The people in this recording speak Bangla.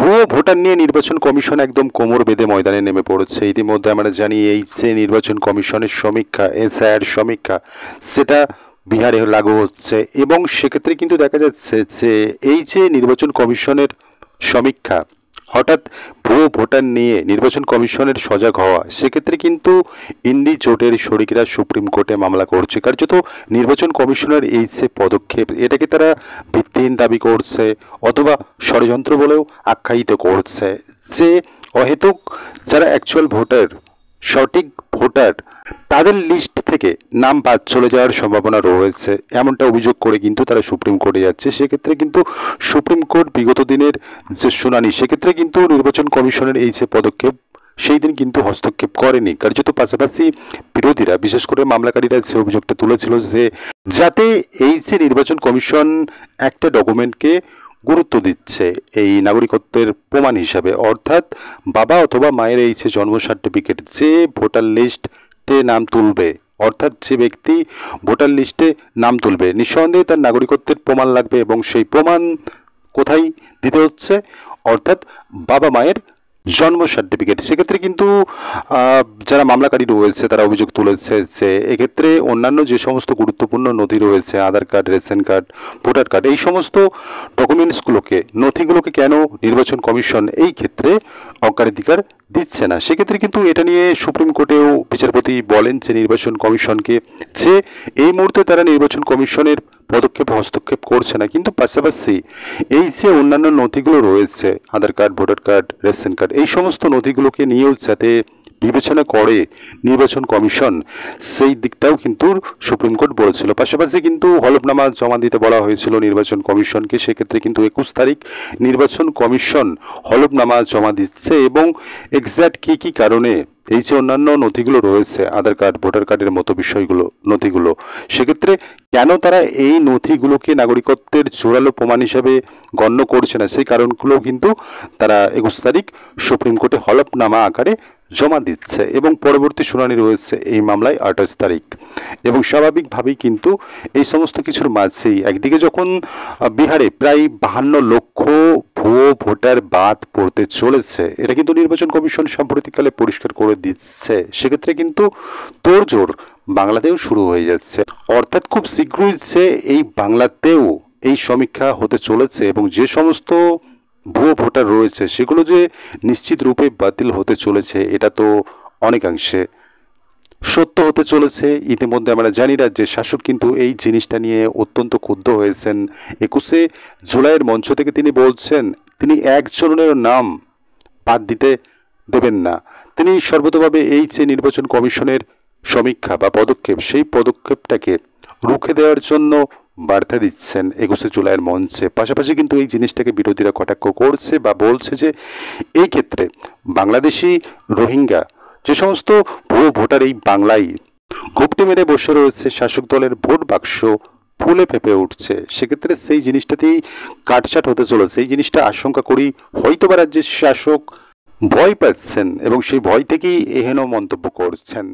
ভুয়ো ভোটার নিয়ে নির্বাচন কমিশন একদম কোমর বেঁধে ময়দানে নেমে পড়েছে। ইতিমধ্যে আমরা জানি এই যে নির্বাচন কমিশনের সমীক্ষা, এসআইআর সমীক্ষা, সেটা বিহারে লাগু হচ্ছে এবং সেক্ষেত্রে কিন্তু দেখা যাচ্ছে যে এই যে নির্বাচন কমিশনের সমীক্ষা, হঠাৎ ভুয়ো ভোটার নিয়ে নির্বাচন কমিশনের সজাগ হওয়া, সেক্ষেত্রে কিন্তু ইন্ডি জোটের শরিকরা সুপ্রিম কোর্টে মামলা করছে। কার্যত নির্বাচন কমিশনের এই যে পদক্ষেপ, এটাকে তারা ভিত্তিহীন দাবি করছে অথবা ষড়যন্ত্র বলেও আখ্যায়িত করছে যে অহেতুক যারা অ্যাকচুয়াল ভোটার, সঠিক ভোটার, তাদের লিস্ট থেকে নাম বাদ চলে যাওয়ার সম্ভাবনা রয়েছে, এমনটা অভিযোগ করে কিন্তু তারা সুপ্রিম কোর্টে যাচ্ছে। সেক্ষেত্রে কিন্তু সুপ্রিম কোর্ট বিগত দিনের যে শুনানি, সেক্ষেত্রে কিন্তু নির্বাচন কমিশনের এই যে পদক্ষেপ, সেই দিন কিন্তু হস্তক্ষেপ করেনি। কার্যত পাশাপাশি বিরোধীরা, বিশেষ করে মামলাকারীরা যে অভিযোগটা তুলেছিল যে যাতে এই যে নির্বাচন কমিশন একটা ডকুমেন্টকে গুরুত্ব দিচ্ছে এই নাগরিকত্বের প্রমাণ হিসাবে, অর্থাৎ বাবা অথবা মায়ের এই যে জন্ম সার্টিফিকেট যে ভোটার লিস্টে নাম তুলবে, অর্থাৎ যে ব্যক্তি ভোটার লিস্টে নাম তুলবে, নিঃসন্দেহে তার নাগরিকত্বের প্রমাণ লাগবে এবং সেই প্রমাণ কোথায় দিতে হচ্ছে, অর্থাৎ বাবা মায়ের জন্ম সার্টিফিকেট। সেক্ষেত্রে কিন্তু যারা মামলাকারী রয়েছে তারা অভিযোগ তুলেছে যে এক্ষেত্রে অন্যান্য যে সমস্ত গুরুত্বপূর্ণ নথি রয়েছে, Aadhaar card, ration card, voter card, এই সমস্ত ডকুমেন্টসগুলোকে, নথিগুলোকে কেন নির্বাচন কমিশন এই ক্ষেত্রে অগ্রাধিকার দিচ্ছে না। সেক্ষেত্রে কিন্তু এটা নিয়ে সুপ্রিম কোর্টেও বিচারপতি বলেন যে নির্বাচন কমিশনকে যে এই মুহূর্তে তারা নির্বাচন কমিশনের পদক্ষেপ হস্তক্ষেপ করছে না, কিন্তু পাশাপাশি এই যে অন্যান্য নথিগুলো রয়েছে, Aadhaar card, voter card, ration card, এই সমস্ত নথিগুলোকে নিয়েও যাতে বিবেচনা করে নির্বাচন কমিশন, সেই দিকটাও কিন্তু সুপ্রিম কোর্ট বলেছিল। পাশাপাশি কিন্তু হলফনামা জমা দিতে বলা হয়েছিল নির্বাচন কমিশনকে। সেক্ষেত্রে কিন্তু 21 তারিখ নির্বাচন কমিশন হলফনামা জমা দিচ্ছে এবং এক্স্যাক্ট কী কী কারণে এই যে অন্যান্য নথিগুলো রয়েছে, আধার কার্ড, ভোটার কার্ডের মতো বিষয়গুলো, নথিগুলো, সেক্ষেত্রে কেন তারা এই নথিগুলোকে নাগরিকত্বের জোরালো প্রমাণ হিসাবে গণ্য করছে না, সেই কারণগুলো কিন্তু তারা 21 তারিখ সুপ্রিম কোর্টে হলফনামা আকারে জমা দিচ্ছে এবং পরবর্তী শুনানি রয়েছে এই মামলায় 28 তারিখ। এবং স্বাভাবিকভাবেই কিন্তু এই সমস্ত কিছুর মাঝেই একদিকে যখন বিহারে প্রায় 52 লক্ষ ভুয়ো ভোটার বাদ পড়তে চলেছে, এটা কিন্তু নির্বাচন কমিশন সাম্প্রতিককালে পরিষ্কার করে দিচ্ছে, সেক্ষেত্রে কিন্তু তোড়জোড় বাংলাতেও শুরু হয়ে যাচ্ছে। অর্থাৎ খুব শীঘ্রই যে এই বাংলাতেও এই সমীক্ষা হতে চলেছে এবং যে সমস্ত ভুয়ো ভোটার রয়েছে সেগুলো যে নিশ্চিত রূপে বাতিল হতে চলেছে, এটা তো অনেকাংশে সত্য হতে চলেছে। ইতিমধ্যে আমরা জানি রাজ্যের শাসক কিন্তু এই জিনিসটা নিয়ে অত্যন্ত ক্ষুব্ধ হয়েছেন। 21শে জুলাইয়ের মঞ্চ থেকে তিনি বলছেন তিনি একজনের নাম বাদ দিতে দেবেন না। তিনি সর্বতভাবে এই যে নির্বাচন কমিশনের সমীক্ষা বা পদক্ষেপ, সেই পদক্ষেপটাকে রুখে দেওয়ার জন্য বার্তা দিচ্ছেন 21শে জুলাইয়ের মঞ্চে। পাশাপাশি কিন্তু এই জিনিসটাকে বিরোধীরা কটাক্ষ করছে বা বলছে যে এই ক্ষেত্রে বাংলাদেশি রোহিঙ্গা যে সমস্ত ভুয়ো ভোটার এই বাংলায় ঘুপটি মেরে বসে রয়েছে, শাসক দলের ভোট বাক্স ফুলে ফেঁপে উঠছে, সেক্ষেত্রে সেই জিনিসটাতেই কাটছাট হতে চলেছে। এই জিনিসটা আশঙ্কা করি হয়তোবা রাজ্যের শাসক ভয় পাচ্ছেন এবং সেই ভয় থেকেই এহেন মন্তব্য করছেন।